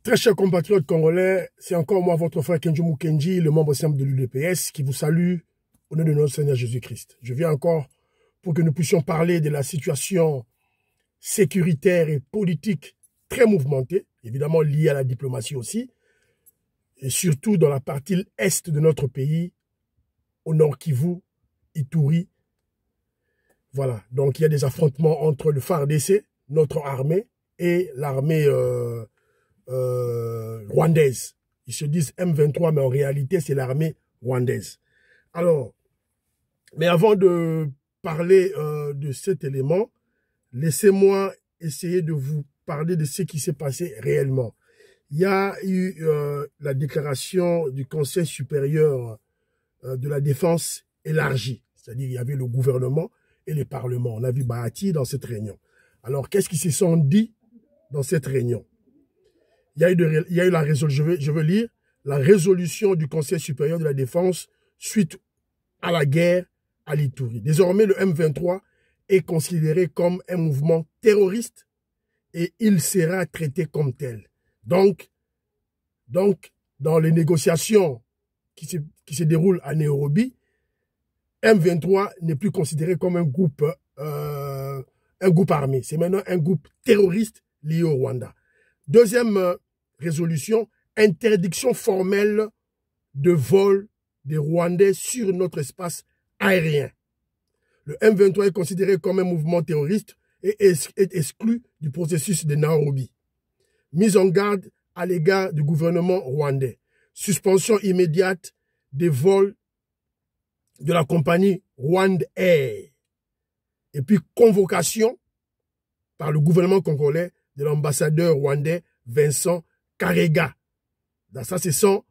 Très chers compatriotes congolais, c'est encore moi, votre frère Kenjo Mukenji, le membre simple de l'UDPS, qui vous salue au nom de notre Seigneur Jésus-Christ. Je viens encore pour que nous puissions parler de la situation sécuritaire et politique très mouvementée, évidemment liée à la diplomatie aussi, et surtout dans la partie est de notre pays, au nord Kivu, Ituri. Voilà, donc il y a des affrontements entre le FARDC, notre armée, et l'armée rwandaise. Ils se disent M23, mais en réalité, c'est l'armée rwandaise. Alors, mais avant de parler de cet élément, laissez-moi essayer de vous parler de ce qui s'est passé réellement. Il y a eu la déclaration du Conseil supérieur de la défense élargie, c'est-à-dire il y avait le gouvernement et les parlements. On a vu Bahati dans cette réunion. Alors, qu'est-ce qu'ils se sont dit dans cette réunion? Il y a eu la résolution, je veux lire, la résolution du Conseil supérieur de la défense suite à la guerre à l'Ituri. Désormais, le M23 est considéré comme un mouvement terroriste et il sera traité comme tel. Donc dans les négociations qui se déroulent à Nairobi, M23 n'est plus considéré comme un groupe armé. C'est maintenant un groupe terroriste lié au Rwanda. Deuxième résolution, interdiction formelle de vol des Rwandais sur notre espace aérien. Le M23 est considéré comme un mouvement terroriste et est exclu du processus de Nairobi. Mise en garde à l'égard du gouvernement rwandais. Suspension immédiate des vols de la compagnie Rwanda Air. Et puis convocation par le gouvernement congolais de l'ambassadeur rwandais Vincent Karega. Ça, ce sont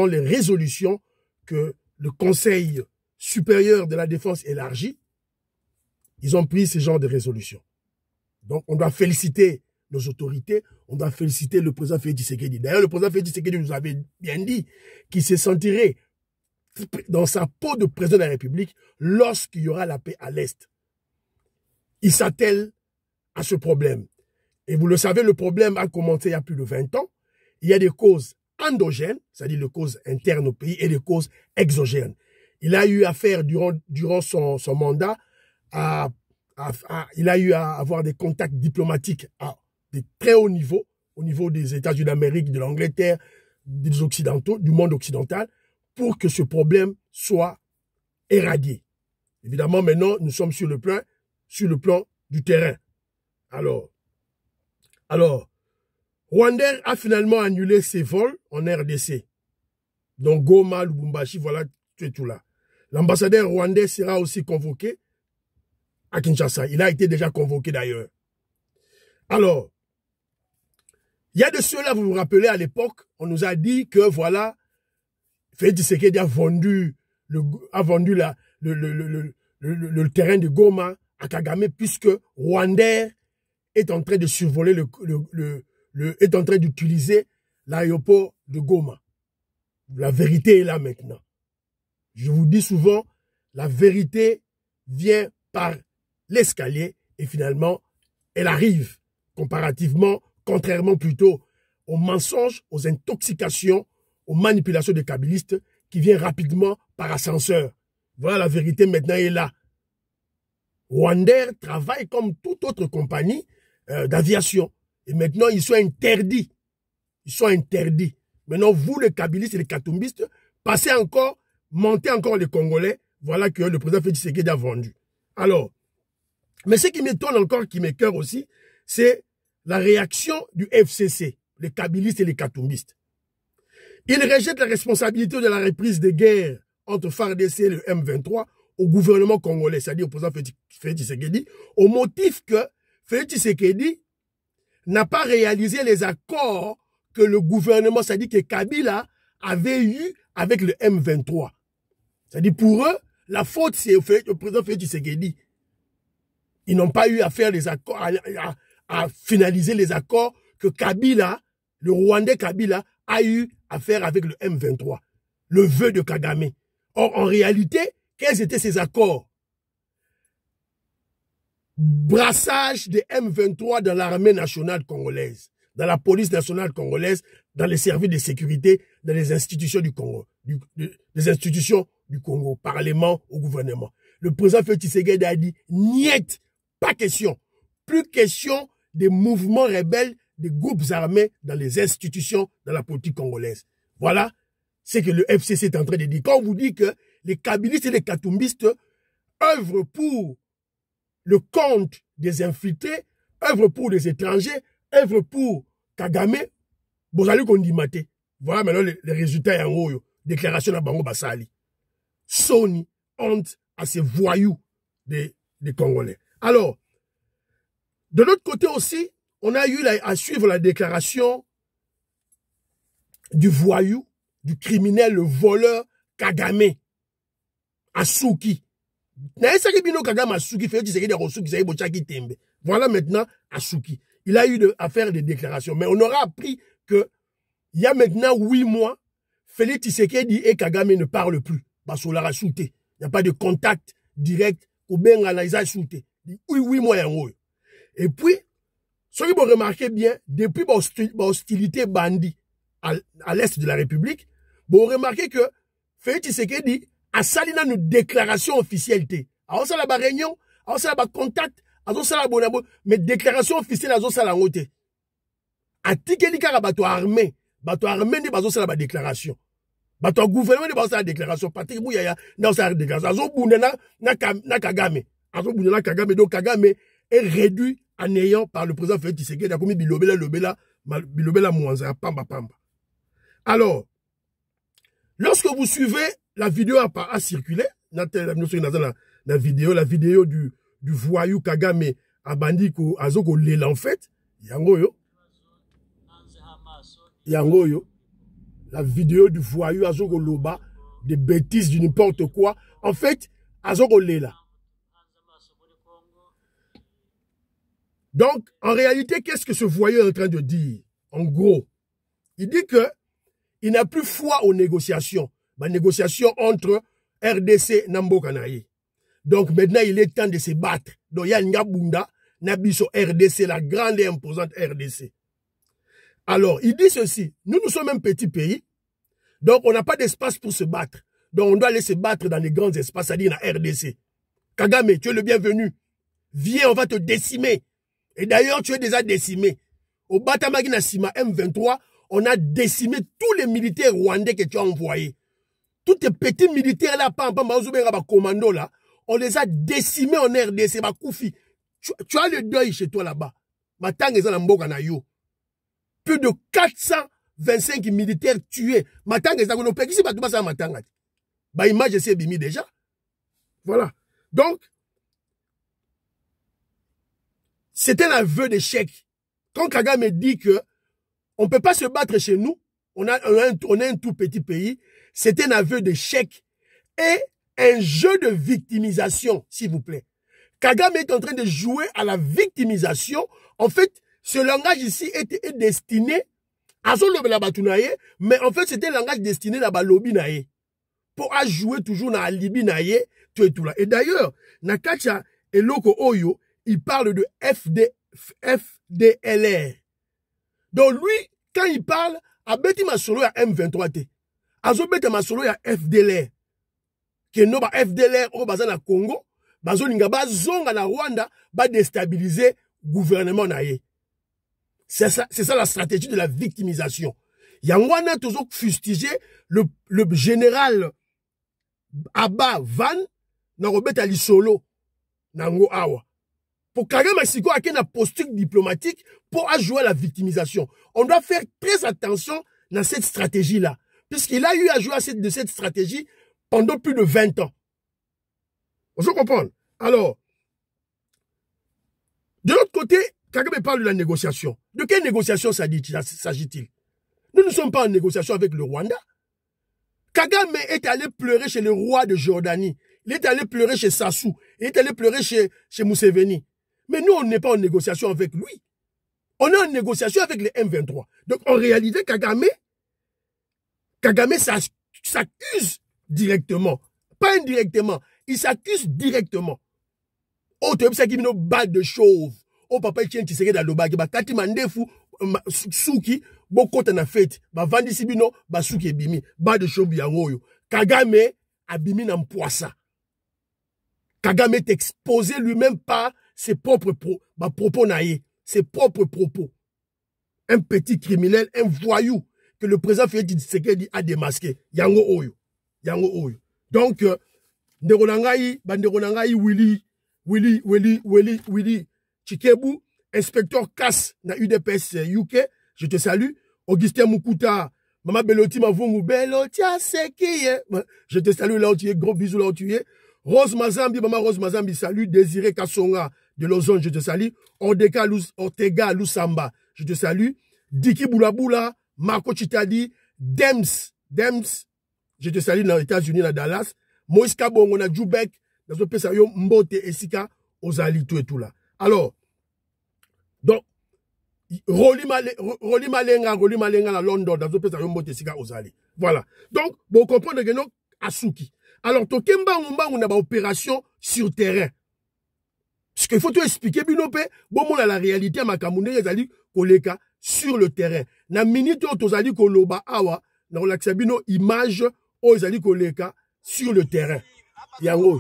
les résolutions que le Conseil supérieur de la défense élargie, ils ont pris ce genre de résolutions. Donc, on doit féliciter nos autorités, on doit féliciter le président Félix Tshisekedi. D'ailleurs, le président Félix Tshisekedi nous avait bien dit qu'il se sentirait dans sa peau de président de la République lorsqu'il y aura la paix à l'Est. Il s'attelle à ce problème. Et vous le savez, le problème a commencé il y a plus de 20 ans. Il y a des causes endogènes, c'est-à-dire les causes internes au pays, et des causes exogènes. Il a eu affaire durant son mandat il a eu à avoir des contacts diplomatiques à de très haut niveau, au niveau des États-Unis d'Amérique, de l'Angleterre, des Occidentaux, du monde occidental, pour que ce problème soit éradié. Évidemment, maintenant, nous sommes sur le plan du terrain. Alors, Rwanda a finalement annulé ses vols en RDC. Donc, Goma, Lubumbashi, voilà, tout là. L'ambassadeur rwandais sera aussi convoqué à Kinshasa. Il a été déjà convoqué d'ailleurs. Alors, il y a de cela, vous vous rappelez, à l'époque, on nous a dit que voilà, Félix Tshisekedi a vendu le terrain de Goma à Kagame puisque Rwanda est en train de survoler est en train d'utiliser l'aéroport de Goma. La vérité est là maintenant. Je vous dis souvent, la vérité vient par l'escalier et finalement, elle arrive comparativement, contrairement plutôt aux mensonges, aux intoxications, aux manipulations des kabylistes qui viennent rapidement par ascenseur. Voilà, la vérité maintenant est là. Rwanda travaille comme toute autre compagnie d'aviation. Et maintenant, ils sont interdits. Ils sont interdits. Maintenant, vous, les kabylistes et les katumbistes, montez encore les Congolais. Voilà que le président Félix Tshisekedi a vendu. Alors, mais ce qui m'étonne encore, qui m'écoeure aussi, c'est la réaction du FCC, les kabylistes et les katumbistes. Ils rejettent la responsabilité de la reprise des guerres entre FARDC et le M23 au gouvernement congolais, c'est-à-dire au président Félix Tshisekedi, au motif que Félix Tshisekedi n'a pas réalisé les accords que le gouvernement, c'est-à-dire que Kabila avait eu avec le M23. C'est-à-dire pour eux, la faute c'est au président Félix Tshisekedi. Ils n'ont pas eu à faire les accords, à finaliser les accords que Kabila, le Rwandais Kabila, a eu à faire avec le M23. Le vœu de Kagame. Or, en réalité, quels étaient ces accords? brassage des M23 dans l'armée nationale congolaise, dans la police nationale congolaise, dans les services de sécurité, dans les institutions du Congo, les institutions du Congo, Parlement, au gouvernement. Le président Félix Tshisekedi a dit, niet, pas question. Plus question des mouvements rebelles, des groupes armés dans les institutions, dans la politique congolaise. Voilà ce que le FCC est en train de dire. Quand on vous dit que les kabilistes et les katumbistes œuvrent pour le compte des infiltrés, œuvrent pour les étrangers, œuvrent pour Kagame, vous allez qu'on dit maté. Voilà maintenant les résultats en haut. Déclaration à Bango Bassali. Sony, honte à ces voyous des Congolais. Alors, de l'autre côté aussi, on a eu à suivre la déclaration du voyou, du criminel, le voleur Kagame, Asuki. Voilà maintenant Asuki. Il a eu à faire des déclarations. Mais on aura appris que il y a maintenant 8 mois, Félix Tshisekedi et Kagame ne parlent plus. Parce qu'on l'a rajouté. Il n'y a pas de contact direct. Ou bien on l'a ajouté. 8 mois en haut. Et puis, ce que vous remarquez bien, depuis l'hostilité bandit à l'est de la République, vous remarquez que Félix Tshisekedi a sali une déclaration officielle. Alors ça la réunion, alors ça la contact, alors ça la bonabo, mais déclaration officielle alors ça la ngote. A tikeli kara bato armé ne bazo ça la déclaration. Bato gouvernement ne bazo ça la déclaration. Patrick Mouyaya na ça la déclaration. Azo bundena na Kagame. Azo bundena Kagame, donc Kagame est réduit à néant par le président Félix Tshisekedi. Comme bilobela mouanza pamba. Alors, lorsque vous suivez la vidéo a circulé, la vidéo du voyou Kagame a bandi ko azoko lela en fait, yango yo, la vidéo du voyou azoko loba, des bêtises, du n'importe quoi, en fait, azoko lela. Donc, en réalité, qu'est-ce que ce voyou est en train de dire? En gros, il dit que il n'a plus foi aux négociations. La négociation entre RDC et Nambo-Kanaï. Donc maintenant, il est temps de se battre. Donc il y a Ngabunda, Nabiso RDC, la grande et imposante RDC. Alors, il dit ceci. Nous sommes un petit pays. Donc on n'a pas d'espace pour se battre. Donc on doit aller se battre dans les grands espaces, c'est-à-dire la RDC. Kagame, tu es le bienvenu. Viens, on va te décimer. Et d'ailleurs, tu es déjà décimé. Au Batamagina Sima M23, on a décimé tous les militaires rwandais que tu as envoyés. Tous tes petits militaires là, commando là, on les a décimés en RDC. Tu as le deuil chez toi là-bas. Plus de 425 militaires tués. Image c'est bimi déjà. Voilà. Donc, c'est un aveu d'échec. Quand Kagame dit que on ne peut pas se battre chez nous, on a un tout petit pays, c'est un aveu d'échec et un jeu de victimisation, s'il vous plaît. Kagame est en train de jouer à la victimisation. En fait, ce langage ici est destiné à son lobby la batunaye, mais en fait, c'était un langage destiné à la lobby naye. Pour jouer toujours dans la Libye naye, tout et tout là. Et d'ailleurs, Nakacha et Loko Oyo, il parle de FDLR. Donc lui, quand il parle, à Betty Masolo, il y a M23T. À Betty Masolo, il y a FDLR. Qui est non, FDLR au Bazan Congo, Bazo Lingaba, Zonga na Rwanda, va déstabiliser le gouvernement naye. C'est ça la stratégie de la victimisation. Yangwana toujours fustigé le général Abba Van, na Robert Ali Solo, Nango Awa. Pour Kagame Siko a une posture diplomatique pour jouer à la victimisation. On doit faire très attention dans cette stratégie-là. Puisqu'il a eu à jouer de cette stratégie pendant plus de 20 ans. On se comprend. Alors, de l'autre côté, Kagame parle de la négociation. De quelle négociation s'agit-il? Nous ne sommes pas en négociation avec le Rwanda. Kagame est allé pleurer chez le roi de Jordanie. Il est allé pleurer chez Sassou. Il est allé pleurer chez Museveni. Mais nous, on n'est pas en négociation avec lui. On est en négociation avec les M23. Donc, en réalité, Kagame s'accuse directement. Pas indirectement. Il s'accuse directement. Oh, tu as une balle de chauve. Oh, papa, tu es dans le bag. Bah, Kati Mandefu, Suki, beaucoup na fête. Bah, Vandi Sibino, bah, Suki Bimi. Balle de chauve, yangoyo. Kagame, abimi na mpoisa. Kagame est exposé lui-même par ses propres propos naïe. Ses propres propos. Un petit criminel, un voyou que le président Félix Tshisekedi a démasqué. Yango Oyo. Yango Oyo. Donc, Nderonangaï, Willy Chikebu, inspecteur CAS na UDPS UK, je te salue. Augustin Mukuta, Mama Beloti Mavungu, Belotia Sekiye, je te salue là où tu es, gros bisous là où tu es. Rose Mazambi, Mama Rose Mazambi, salut. Désiré Kassonga de Lausanne, je te salue. Ortega Lusamba, je te salue. Diki Boulabula, Marco Chitadi, Dems, je te salue dans les États-Unis, à Dallas. Moïse Kabongo, na Djoubek, dans le pays, Mbote, Esika, Ozali, tout et tout là. Alors, donc, Roli Malenga, à London, dans le pays, Mbote, Esika, Ozali. Voilà. Donc, vous comprenez que nous, Asuki. Alors, Tokemba, on a une opération sur terrain. Parce qu'il faut tout expliquer, Binope, bon, on a la réalité, Makamoune, Ezali, Koleka, sur le terrain. Na minute, Ozali, Koloba, Awa, na relaxabino, image, Ozali, Koleka, sur le terrain. Yango.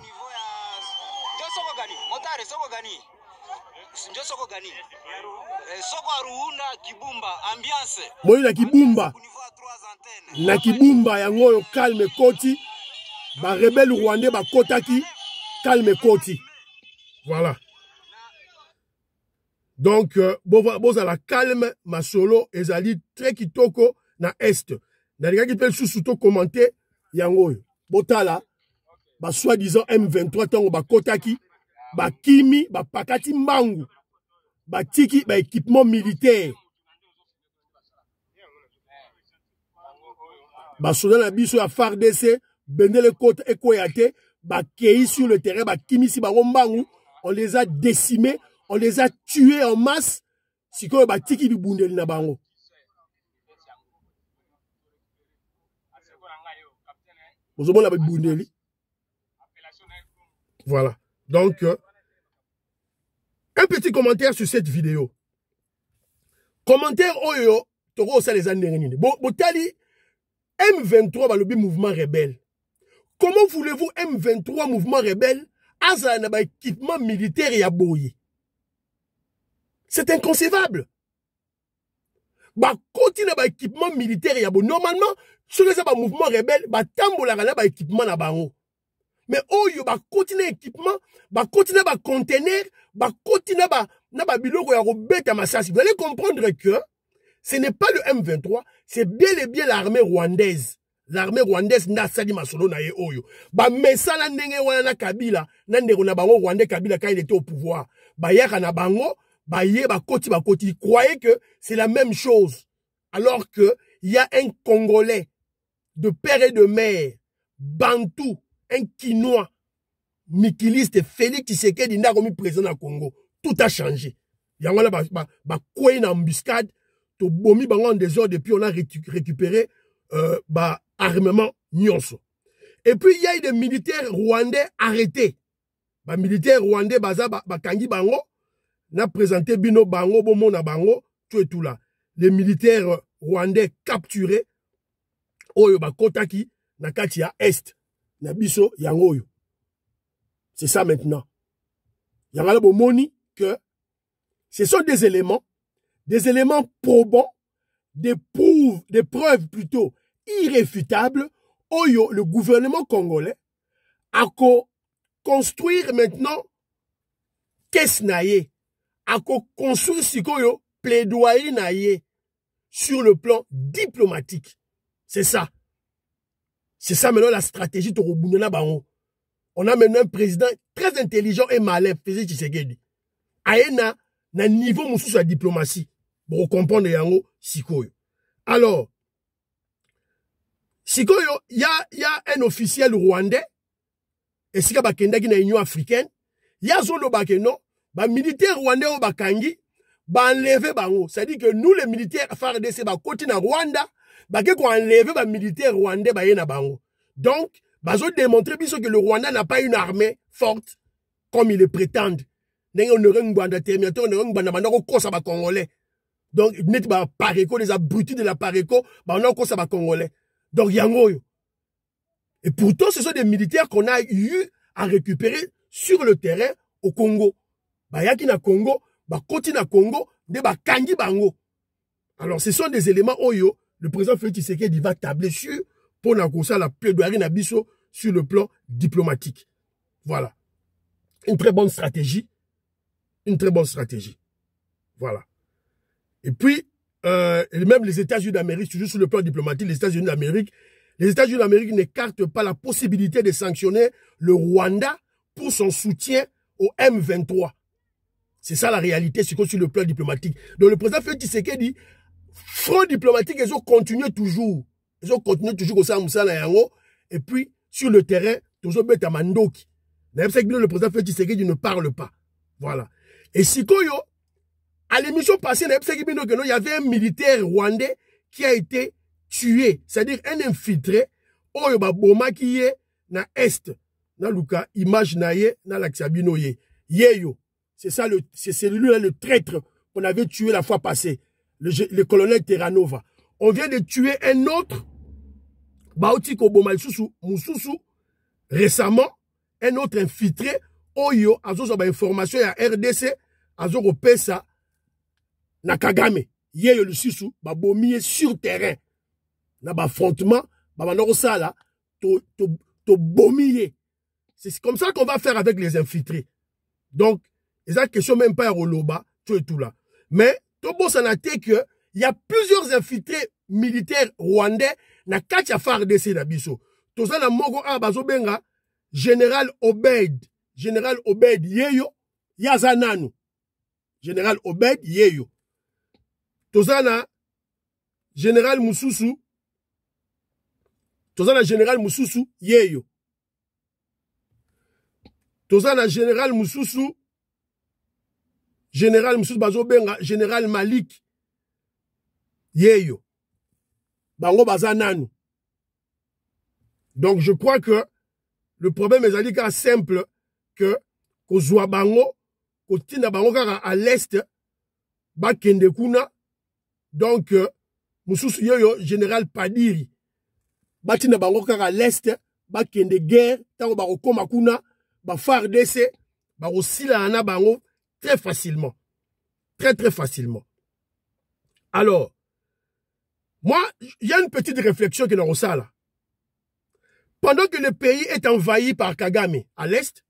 Moi, na Kibumba. Na Kibumba, yango, calme, koti. Ba rebelle rwandais, ba kotaki, calme, koti. Voilà. Donc, bon, ça la calme, ma solo, ezali, très kitoko, na est. Na les gars qui peuvent sous-souto commenter, yango. Botala, ba soi-disant M23 tango ba kotaki, ba kimi, ba pakati mangu, ba tiki, ba équipement militaire. Ba soda na biso ya FARDC, bendele kote ekoyate, ba kei sur le terrain, ba kimi si ba rombangu, on les a décimés, on les a tués en masse, si ko ba tiki du bundeli na bango. Voilà. Donc, un petit commentaire sur cette vidéo. Commentaire Oyo, Toro ça les années. Bon, Botali, M23 va le mouvement rebelle. Comment voulez-vous M23 mouvement rebelle à un équipement militaire et à boyer? C'est inconcevable. Bah, continue à équipement militaire et à boyer. Normalement, sur les mouvement rebelle, bah, tambola ba équipement na bango. Mais Oyo, bah, continue équipement, bah, continue à contenir, bah, continue à biloko ya robeta masasi. Vous allez comprendre que ce n'est pas le M23, c'est bel et bien l'armée rwandaise. L'armée rwandaise n'a sali masolo na ye Oyo. Bah, mesala ndenge wana na Kabila, na ndeko na bango rwandais Kabila quand il était au pouvoir. Bah, yaka na bango, bah, ye, bah, koti. Il croyait que c'est la même chose. Alors que, il y a un Congolais, de père et de mère, Bantou, un Quinois, Mikiliste, Félix Tshisekedi, n'a remis président au Congo. Tout a changé. Il y a un quoi une embuscade, to bomi bango en désordre, et puis on a récupéré armement nyonso. Et puis il y a eu des militaires rwandais arrêtés. Militaires rwandais, kangi bango, n'a présenté bino bango, bomona bango, tout et tout là. Les militaires rwandais capturés, Oyo kotaki, na katia est, na biso yangoyo. C'est ça maintenant. Yangala bomoni que ce sont des éléments probants, des preuves plutôt irréfutables. Oyo, le gouvernement congolais, a construire maintenant qu'est-ce naïe, a construire sikoyo plaidoyer naïe sur le plan diplomatique. C'est ça. C'est ça maintenant la stratégie de Robunena Bango. On a maintenant un président très intelligent et malin, Félix Tshisekedi. Aena, na niveau moussou la diplomatie. Pour comprendre yango, sikoyo. Alors, sikoyo, il y a un officiel rwandais, et sika bakendaki na Union africaine, il y a zolo bakeno, militaire rwandais au bakangi, enlever bango. C'est-à-dire que nous, les militaires FARDC, côté na Rwanda, qu'on enlever militaire rwandais na bango. Donc, bazo démontrer que le Rwanda n'a pas une armée forte, comme ils le prétendent. ndenge on Terminator on kosa ba congolais. Donc net ba Pareco, les abrutis de la Pareco, on kosa ba congolais. Donc yango. Et pourtant ce sont des militaires qu'on a eu à récupérer sur le terrain au Congo. Ba yaki na Congo, ba koti na Congo, de ba kangi bango. Alors ce sont des éléments oyo le président Félix Tshisekedi va tabler sur pour la plaidoirie Nabiso sur le plan diplomatique. Voilà. Une très bonne stratégie. Une très bonne stratégie. Voilà. Et puis, même les États-Unis d'Amérique, toujours sur le plan diplomatique, les États-Unis d'Amérique n'écartent pas la possibilité de sanctionner le Rwanda pour son soutien au M23. C'est ça la réalité, sur le plan diplomatique. Donc le président Félix Tshisekedi, front diplomatique, ils ont continué toujours. Ils ont continué toujours au Samoussala Yango. Et puis, sur le terrain, toujours bête à Mandoki. Le président Félix Tshisekedi ne parle pas. Voilà. Et si à l'émission passée, il y avait un militaire rwandais qui a été tué. C'est-à-dire un infiltré. Oyo ba boma qui est na est. Na luka image na ye na laksabino ye. Yeyo. C'est ça c'est celui-là le traître qu'on avait tué la fois passée. Le colonel Terranova. On vient de tuer un autre, Baouti Koboma Moussoussou, récemment, un autre infiltré, Oyo, Azo ba information à RDC, Azo Pesa, Nakagame, Yeyo le Sissou, Babomiye sur terrain. Na ba affrontement, Babanoro Sala, to bomiye. C'est comme ça qu'on va faire avec les infiltrés. Donc, ils ont question même pas à Roloba, tout et tout là. Mais, Tobo Sanate que il y a plusieurs infiltrés militaires rwandais na kacha FARDC na biso. Toza na mogo a bazo benga Général Obed Yeyo Yazananu. Général Obed Yeyo. Toza na Général Moussoussou. Toza na Général Moussoussou Yeyo. Toza na Général Moussoussou bazo benga Général Malik Yeyo. Bango bazananu. Donc je crois que le problème est simple que kozwa bango kotina bango kaka à l'est bakende kuna donc mususu yoyo Général Padiri batina bango kaka à l'est bakende guerre tango bakokoma kuna ba FARDC bakosila na bango très facilement. Très, très facilement. Alors, moi, il y a une petite réflexion qui est dans ça, là. Pendant que le pays est envahi par Kagame à l'est,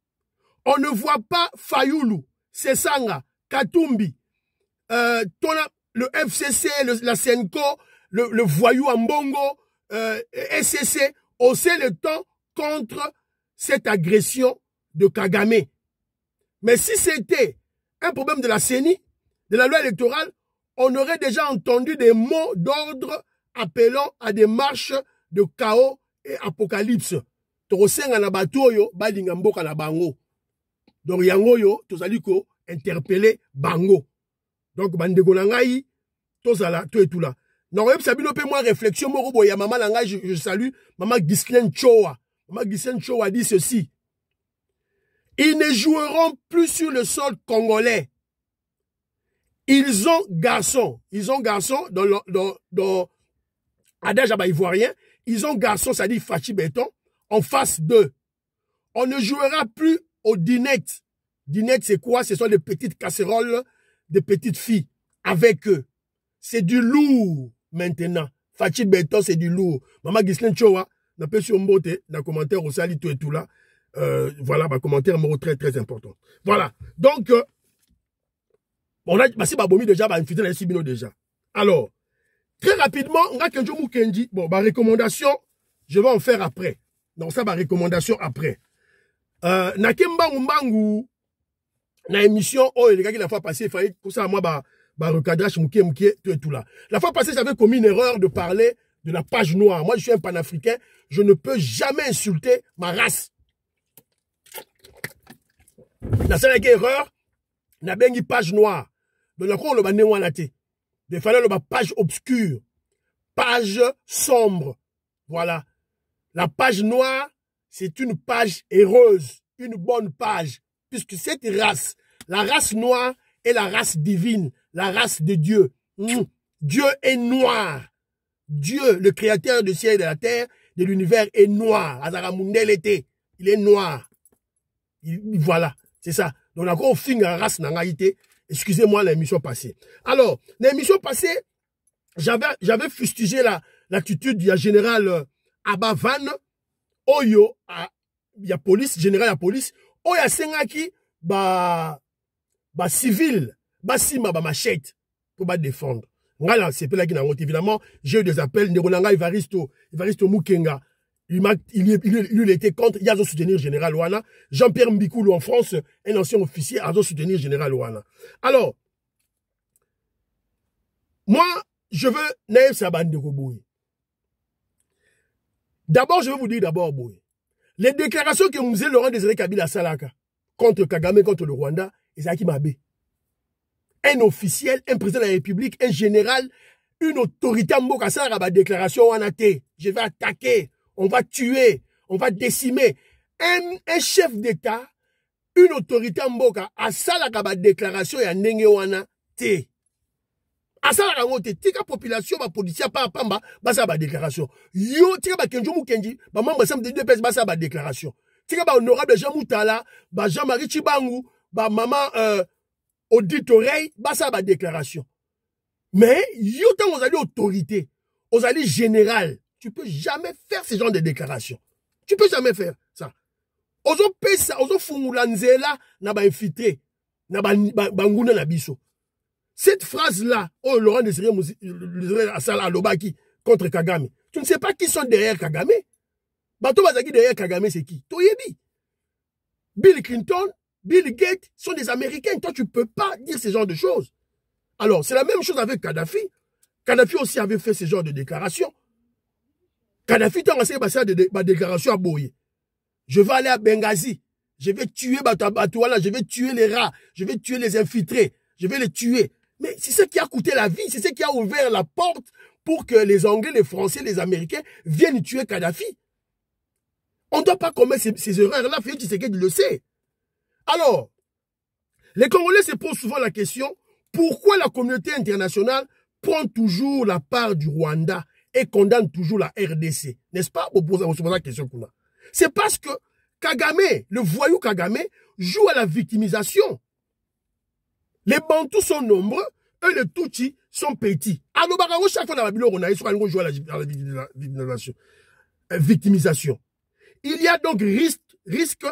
on ne voit pas Fayoulou, Sessanga, Katumbi, le FCC, la Senko, le voyou Ambongo, SCC, hausser le temps contre cette agression de Kagame. Mais si c'était un problème de la CENI, de la loi électorale, on aurait déjà entendu des mots d'ordre appelant à des marches de chaos et apocalypse. Torosenga na batoyo, balinga mboka na bango. Donc yango yo, tozali ko interpeller bango. Donc bandeko na ngai, tozala, tout et tout là. Non, sabino pe moi réflexion, moko boya maman na ngai, je salue, maman Ghislaine Choa. Maman Ghislaine Choa dit ceci. Ils ne joueront plus sur le sol congolais. Ils ont garçon dans adage à ivoirien, ils ont garçon, ça dit Fachi Béton, en face d'eux. On ne jouera plus au dinette. Dinette, c'est quoi? Ce sont des petites casseroles, des petites filles avec eux. C'est du lourd maintenant. Fachi Béton, c'est du lourd. Maman Ghislaine Choa, n'a pas sur mbote, dans commentaire au sali tout et tout là. Voilà, ma commentaire mot très très important. Voilà. Donc, on a passé Babomi déjà, infiltré les Sibino déjà. Alors, très rapidement, on a Kenjo Mukendi. Bon, ma recommandation, je vais en faire après. Donc, ça, ma recommandation après. Nakemba Mbangu, na émission, oh, les gars qui la fois passée, il fallait pour ça, moi, recadrage, mouké, tout et tout là. La fois passée, j'avais commis une erreur de parler de la page noire. Moi, je suis un panafricain. Je ne peux jamais insulter ma race. La seule erreur, n'a bien une page noire. Donc, là, on le néo laté. Il fallait le page obscure. Page sombre. Voilà. La page noire, c'est une page heureuse. Une bonne page. Puisque cette race, la race noire est la race divine, la race de Dieu. Dieu est noir. Dieu, le créateur du ciel et de la terre, de l'univers, est noir. Azaramundel était. Il est noir. Voilà, c'est ça. Donc, encore au fin de la race nangaïté. Excusez-moi l'émission passée. Alors, l'émission passée, j'avais fustigé l'attitude du général Abavan. Oyo, il y a police, général à police. Oyo, sengaki, civil, sima, machette, pour défendre. Voilà, c'est là qui n'a pas évidemment, j'ai eu des appels, Neronanga Evaristo Mukenga, il était contre, il a soutenir Général Ouana, Jean-Pierre Mbikoulou en France, un ancien officier, a soutenir Général Ouana. Alors, moi, je veux Naïf Sabandeko Boye. D'abord, je veux vous dire d'abord, Boye, les déclarations que nous faisait Laurent Désiré Kabila Salaka contre Kagame, contre le Rwanda, Isaki Mabé. Un officiel, un président de la République, un général, une autorité en Mboka Salaka, déclaration Wanate. Je vais attaquer, on va tuer, on va décimer. Un chef d'État, une autorité en Mboka, a Salaka, déclaration et Nenge Wanate. A Salaka, tika population, policier, pamba, basa ba déclaration. Yo, tika ba Kenjo Mukendi, ba membre de deux PS, basa ba déclaration. Tika ba honorable Jean Moutala, ba Jean-Marie Chibangu, ba maman, auditoreille, basa ba déclaration. Mais, yo, tant vous allez autorité, vous allez général, tu peux jamais faire ce genre de déclaration. Tu peux jamais faire ça. Ozo pesa, ozo fungulanzela, na ba infiltré, na ba nguna na biso. Cette phrase-là, oh, Laurent Désiré Asala Alobaki contre Kagame, tu ne sais pas qui sont derrière Kagame. Bato Bazaki derrière Kagame, c'est qui? Toyebi. Bill Clinton, Bill Gates sont des Américains. Toi, tu ne peux pas dire ce genre de choses. Alors, c'est la même chose avec Kadhafi. Kadhafi aussi avait fait ce genre de déclaration. Kadhafi, tu as lancé ma déclaration à Boye. Je vais aller à Benghazi. Je vais tuer Batouala, je vais tuer les rats, je vais tuer les infiltrés, je vais les tuer. Mais c'est ce qui a coûté la vie, c'est ce qui a ouvert la porte pour que les Anglais, les Français, les Américains viennent tuer Kadhafi. On ne doit pas commettre ces erreurs-là, Félix Tshisekedi le sait. Alors, les Congolais se posent souvent la question, pourquoi la communauté internationale prend toujours la part du Rwanda et condamne toujours la RDC? N'est-ce pas? On pose la question qu'on a. C'est parce que Kagame, le voyou Kagame, joue à la victimisation. Les Bantous sont nombreux, et les Tutsis sont petits. Alors, chaque fois dans la Bible, on a joué à la victimisation. Il y a donc risque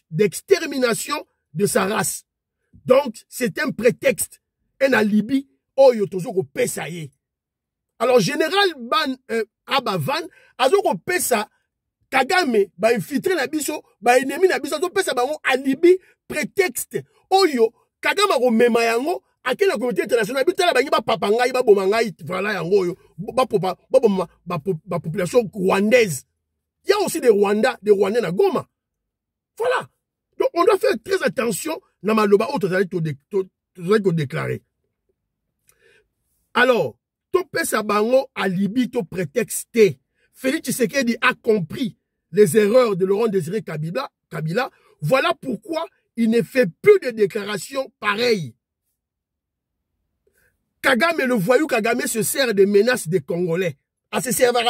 d'extermination de sa race. Donc, c'est un prétexte, un alibi, Oyotozoko Pesaye. Alors, général Abavan, Azoko Pesa, Kagame, infiltré na biso, ennemi na biso, Pesa bango alibi, prétexte, Oyo, Kagame a mema yango, à quelle communauté internationale, bitala bangi ba papangai, ba bomangai, voilà yango yo, ba population rwandaise. Il y a aussi des Rwandais na Goma. Voilà. Donc, on doit faire très attention na maloba auto to déclarer. Alors, to pesa bango alibi to prétexte. Félix Tshisekedi a compris les erreurs de Laurent Désiré Kabila. Voilà pourquoi il ne fait plus de déclarations pareilles. Kagame, le voyou Kagame, se sert des menaces des Congolais. À se servir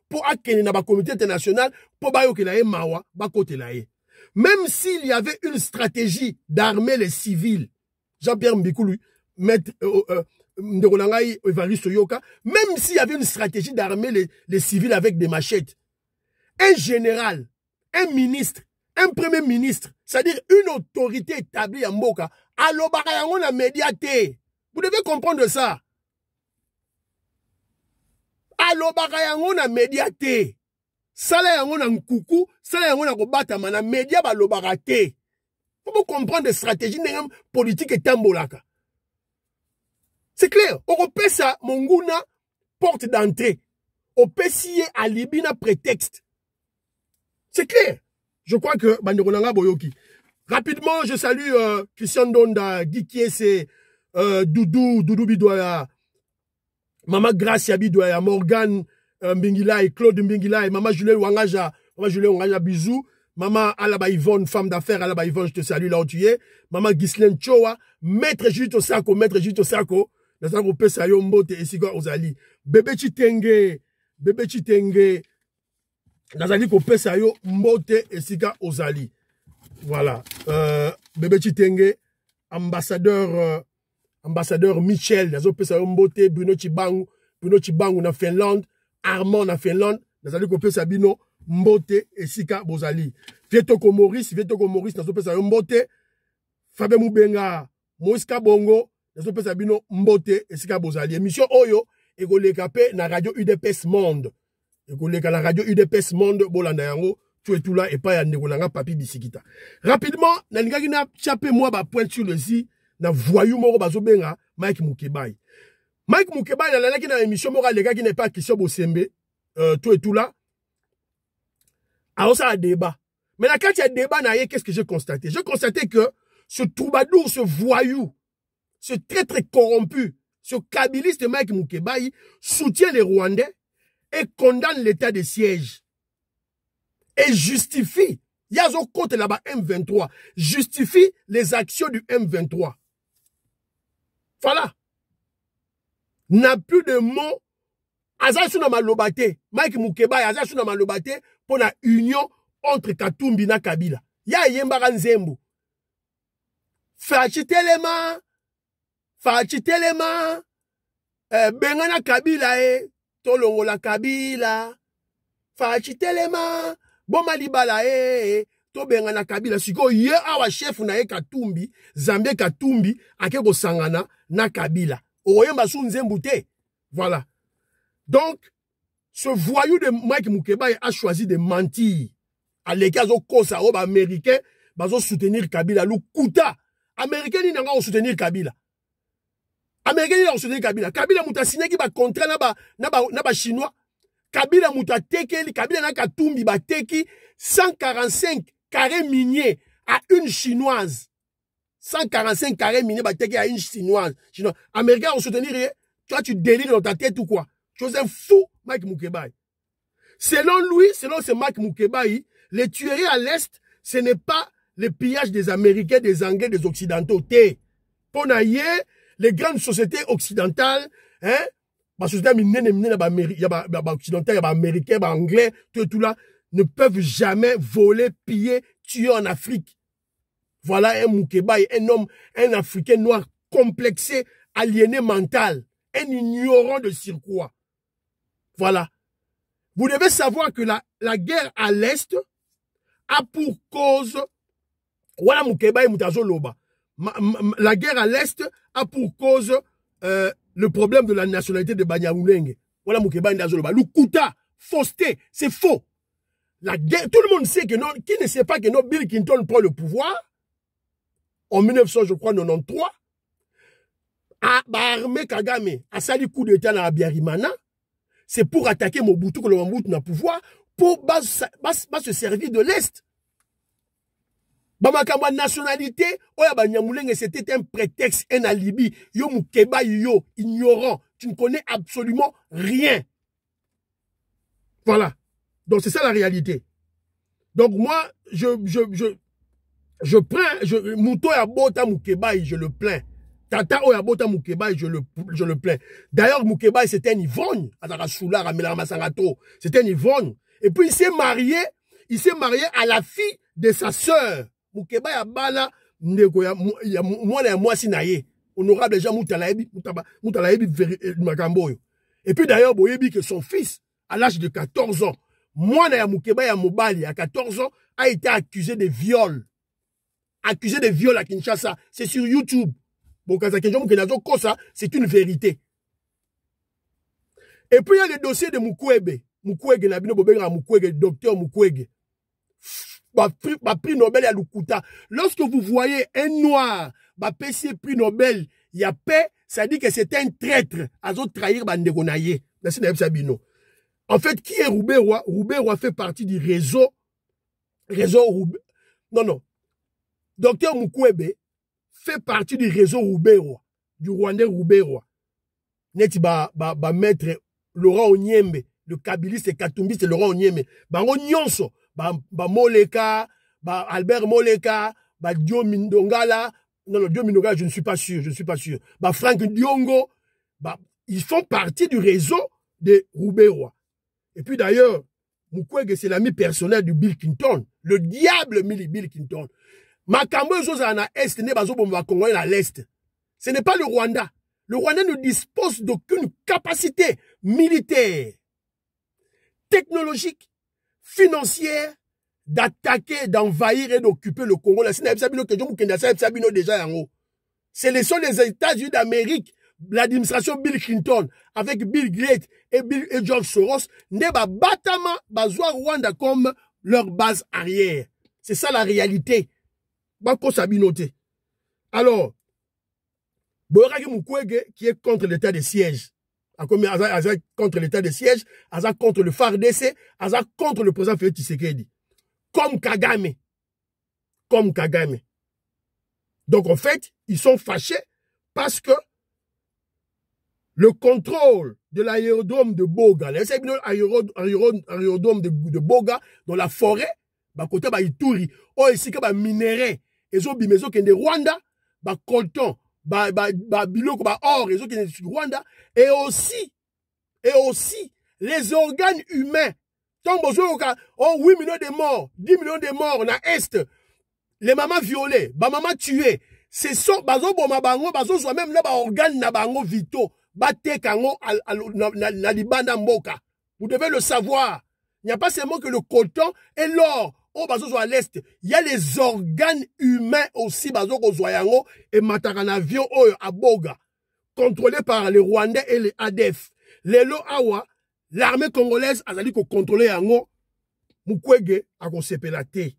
pour acquérir la communauté internationale, pour bayoke mawa, bakote lae. Même s'il y avait une stratégie d'armer les civils, Jean-Pierre Mbikoulou, maître Nderolangai Evaristo Yoka, même s'il y avait une stratégie d'armer les civils avec des machettes, un général, un ministre, un premier ministre, c'est-à-dire une autorité établie en Mboka, alobaka yango na médiaté. Vous devez comprendre ça. Alobaka yango na médiaté. Sala yango na nkuku, sala yango na kobatama na média balobaka te. Faut comprendre des stratégies politiques et tambolaka. C'est clair. Au pesa monguna porte d'entrée. Au pesier alibi na prétexte. C'est clair. Je crois que Banderonanga Boyoki. Rapidement, je salue Christian Donda, Guy Kiese, Doudou Bidoya, Maman Gracia Bidoya, Morgan Mbingila et Claude Mbingila et Maman Julien Wangaja, bisous. Maman Alaba Yvonne, femme d'affaires, Alaba Yvonne, je te salue là où tu es. Maman Ghislaine Choa, maître Judith Osako, maître Judith Osako. Nazako pesa yo mbote esika ozali. Bébé Chitenge, nazali ko pesa yo mbote esika ozali. Voilà. Bébé Chitenge, ambassadeur Michel, nazo pesa yo mbote, Bruno Chibangu na Finlande, Armand na Finlande, nazali ko pesa bino mbote esika bozali. Vietoko Maurice, nazo pesa yo mbote, Fabien Moubenga, Moïse Kabongo, nazo pesa bino mbote esika bozali. Émission oyo ekoleka pe na radio UDPS Monde. Ekoleka la radio UDPS Monde bolanda yango tu es tout là et pas ya ndekolanga papi bisikita. Rapidement, na ningaki na chapé moi ba point sur le si na voyou moko bazobenga Mike Mukebai. Mike Mukebai na lalaki na émission moko leka qui n'est pas question bosembe tu es tout là. Alors ça a débat. Mais là quand il y a débat na qu'est-ce que j'ai constaté? J'ai constaté que ce troubadour, ce voyou, ce traître corrompu, ce kabiliste Mike Mukebai soutient les Rwandais et condamne l'état de siège. Et justifie, Yazo Kote là-bas M23, justifie les actions du M23. Voilà. N'a plus de mots. Azasuna Malobate, Mike Mukebai, Azasuna Malobate pour la union entre Katumbi na Kabila. Ya Yembara Nzembo. Fachitelema, Bengana Kabila Tolongola Kabila, Fachitelema, Bomalibala to Bengana Kabila, siko ye awa chef na Katumbi, Zambie Katumbi, akeko sangana na Kabila. Oyemba sou Nzembo te. Voilà. Donc, ce voyou de Mike Mukebai a choisi de mentir. À l'écart au Kosa, au américain, bazo soutenir Kabila, Lukuta. Américain ni nanga soutenir Kabila. Américain ni nanga soutenir Kabila. Kabila muta signé ki ba contrat na ba chinois. Kabila muta teki, Kabila na Katumbi ba teki 145 carrés miniers à une chinoise. 145 carrés miniers ba teki à une chinoise. Américain on soutenir, toi tu délires dans ta tête ou quoi? Tu es un fou, Mike Mukebai. Selon lui, selon ce Mike Mukebai, les tueries à l'Est, ce n'est pas le pillage des Américains, des Anglais, des Occidentaux. Pour les grandes sociétés occidentales, hein, les sociétés occidentales, américains, anglais, tout là, ne peuvent jamais voler, piller, tuer en Afrique. Voilà un Mukebai, un homme, un Africain noir complexé, aliéné mental, un ignorant de surcroît. Voilà. Vous devez savoir que la guerre à l'Est a pour cause, voilà Mukebai Mutazo Loba. La guerre à l'Est a pour cause le problème de la nationalité de Banyamulenge. Voilà Mukebai Mutazo Loba. Lukuta, fausseté, c'est faux. La guerre, tout le monde sait que non, qui ne sait pas que non, Bill Clinton prend le pouvoir en 1993. Armé Kagame a sali coup d'état dans Abiyarimana. C'est pour attaquer Mobutu que le Mobutu n'a pouvoir, pour se servir de l'Est. Bamakamba nationalité, oya Banyamulenge, c'était un prétexte, un alibi. Yo Mukebai, yo, ignorant. Tu ne connais absolument rien. Voilà. Donc c'est ça la réalité. Donc moi, je plains, Mouto ya Bota Mukebai, je le plains. Tata Oyabota Mukebai, je le plains. D'ailleurs, Mukebai, c'était un Yvonne. C'était un Yvonne. Et puis, il s'est marié à la fille de sa sœur. Mukebai Abala, moi, sinaye. Honorable Jean Moutalaebi, Makamboyo. Et puis, d'ailleurs, Boyebi, que son fils, à l'âge de 14 ans, moi, Mukebai Mobali, à 14 ans, a été accusé de viol. Accusé de viol à Kinshasa. C'est sur YouTube. C'est une vérité. Et puis il y a le dossier de Mukwege. Docteur Mukwege. Prix Nobel à Lukuta. Lorsque vous voyez un noir, PC prix Nobel, il y a paix, ça dit que c'est un traître. Azo trahir Bandegonaye. En fait, qui est Roubaix-Roi? Roubaix-Roi fait partie du réseau Roubaix. Non. Docteur Mukwege fait partie du réseau Roubaix-Roi, du Rwandais Roubaix-Roi. Neti maître Laurent Onyembe, le kabiliste et katumbiste Laurent Onyembe. Bango nyonso, Moleka, Albert Moleka, Dio Mindongala. Non, Dio Mindongala, je ne suis pas sûr, Franck Diongo, ils font partie du réseau de Roubaix-Roi. Et puis d'ailleurs, Mukwege, c'est l'ami personnel de Bill Clinton, le diable Bill Clinton. Makambo Zozana Est, ne bazo bomba Congolais à l'Est. Ce n'est pas le Rwanda. Le Rwanda ne dispose d'aucune capacité militaire, technologique, financière, d'attaquer, d'envahir et d'occuper le Congo. C'est les seuls des États-Unis d'Amérique, l'administration Bill Clinton, avec Bill Gates et George Soros, ne batama bazwa Rwanda comme leur base arrière. C'est ça la réalité. Alors, Boraki Mukwege, qui est contre l'état de siège, contre l'état de siège, contre le FARDC, contre le président Félix Tshisekedi. Comme Kagame. Donc en fait, ils sont fâchés parce que le contrôle de l'aérodrome de Boga, l'aérodrome de Boga, dans la forêt, côté Ituri, ici que minerai, ils ont bimezo qui est de Rwanda, colton, biloko, or, ils ont qui est de Rwanda, et aussi, les organes humains. Tant 8 millions de morts, 10 millions de morts, on a Est, les mamans violées, mamans tuées, c'est ça, même là, organes na bango vitaux. Vous devez le savoir. Il n'y a pas seulement que le coton et l'or. À l'Est. Il y a les organes humains aussi. Et un avion à Boga. Contrôlé par les Rwandais et les ADF. Les Loawa, l'armée congolaise a dit qu'on contrôlait Yango. Mukwege a consepelate.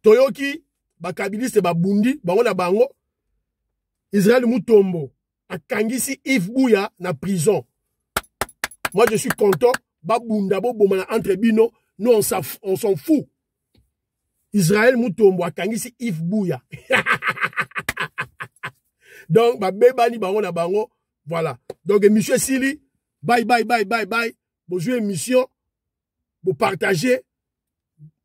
Toyoki, bakabiliste babundi, bango. Israël Mutombo. A Kangisi Yves Bouya na prison. Moi je suis content. Babunda bomana entre bino. Nous on s'en fout. Israël Mutombo a Kangisi Yves Bouya. Donc bebani bango na bango. Voilà. Donc monsieur Sili, bye. Vous jouez émission. Vous partagez.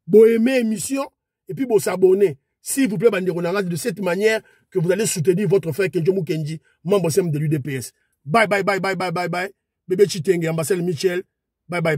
Vous aimez émission. Et puis vous s'abonnez. S'il vous plaît, Banderonanga, de cette manière que vous allez soutenir votre frère Kenjo Mukendi, membre de l'UDPS. Bye. Bébé Chitenge, ambassadeur Michel. Bye.